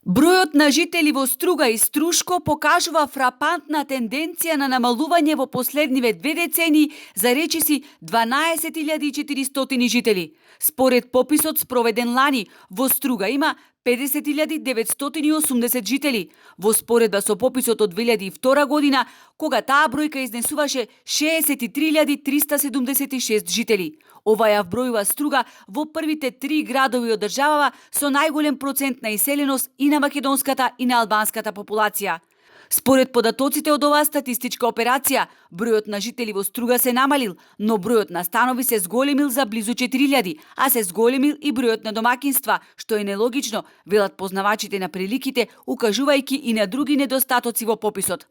Бројот на жители во Струга и Струшко покажува фрапантна тенденција на намалување во последниве 2 децении за речиси 12.400 жители. Според пописот спроведен лани, во Струга има 50.980 жители, во споредба со пописот од 2002 година, кога таа бројка изнесуваше 63.376 жители. Ова ја вбројува Струга во првите 3 градови од државава со најголем процент на иселеност и на македонската и на албанската популација. Според податоците од оваа статистичка операција, бројот на жители во Струга се намалил, но бројот на станови се зголемил за близу 4.000, а се зголемил и бројот на домакинства, што е нелогично, велат познавачите на приликите, укажувајќи и на други недостатоци во пописот.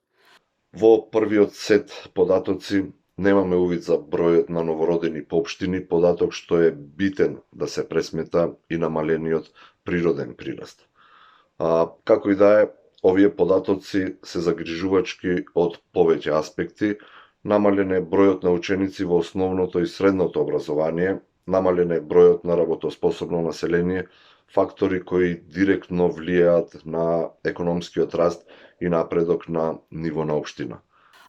Во првиот сет податоци немаме увид за бројот на новородени по општини, податок што е битен да се пресмета и намалениот природен прираст. Како и да е, овие податоци се загрижувачки од повеќе аспекти. Намален е бројот на ученици во основното и средното образование, намален е бројот на работоспособно население, фактори кои директно влијаат на економскиот раст и напредок на ниво на општина.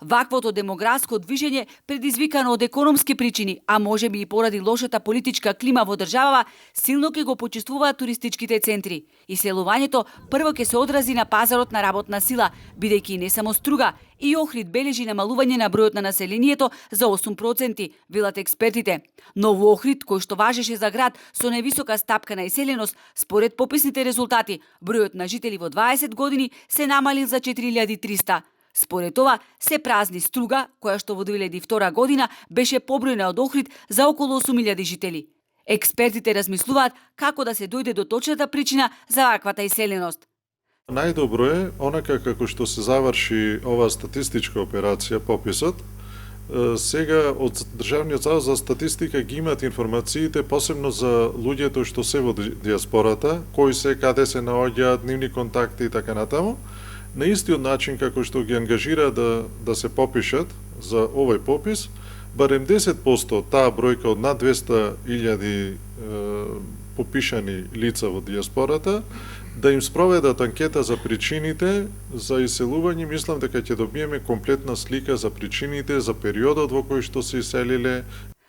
Ваквото демографско движење, предизвикано од економски причини, а можеби и поради лошата политичка клима во државава, силно ќе го почувствуваат туристичките центри. Иселувањето прво ќе се одрази на пазарот на работна сила, бидејќи не само Струга, и Охрид бележи намалување на бројот на населението за 8%, велат експертите. Но во Охрид, кој што важеше за град со највисока стапка на иселеност, според пописните резултати, бројот на жители во 20 години се намалил за 4.300. Според ова, се празни Струга, која што во 2002 година беше побројна од Охрид за околу 8.000 жители. Експертите размислуваат како да се дојде до точната причина за ваквата иселеност. Најдобро е, онака како што се заврши оваа статистичка операција, пописот, сега од Државниот завод за статистика ги имаат информациите, посебно за луѓето што се во диаспората, кои се, каде се наоѓаат, нивни контакти и така натаму, на истиот начин како што ги ангажира да се попишат за овој попис, барем 10% од таа бројка од над 200.000 попишани лица во диаспората, да им спроведат анкета за причините за иселување. Мислам дека ќе добиеме комплетна слика за причините, за периодот во кој што се иселиле.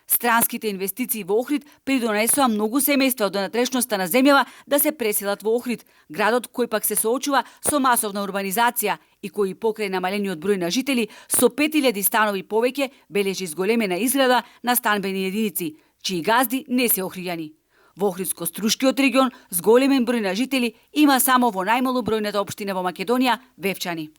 Странските инвестиции во Охрид придонесоа многу семејства од натрешноста на земјава да се преселат во Охрид, градот кој пак се соочува со масовна урбанизација и кој покрај намалениот број на жители со 5.000 станови повеќе бележи зголемена изграда на станбени единици, чии газди не се охријани. Во Охридско-Струшкиот регион зголемен број на жители има само во најмалобројната општина во Македонија, Вевчани.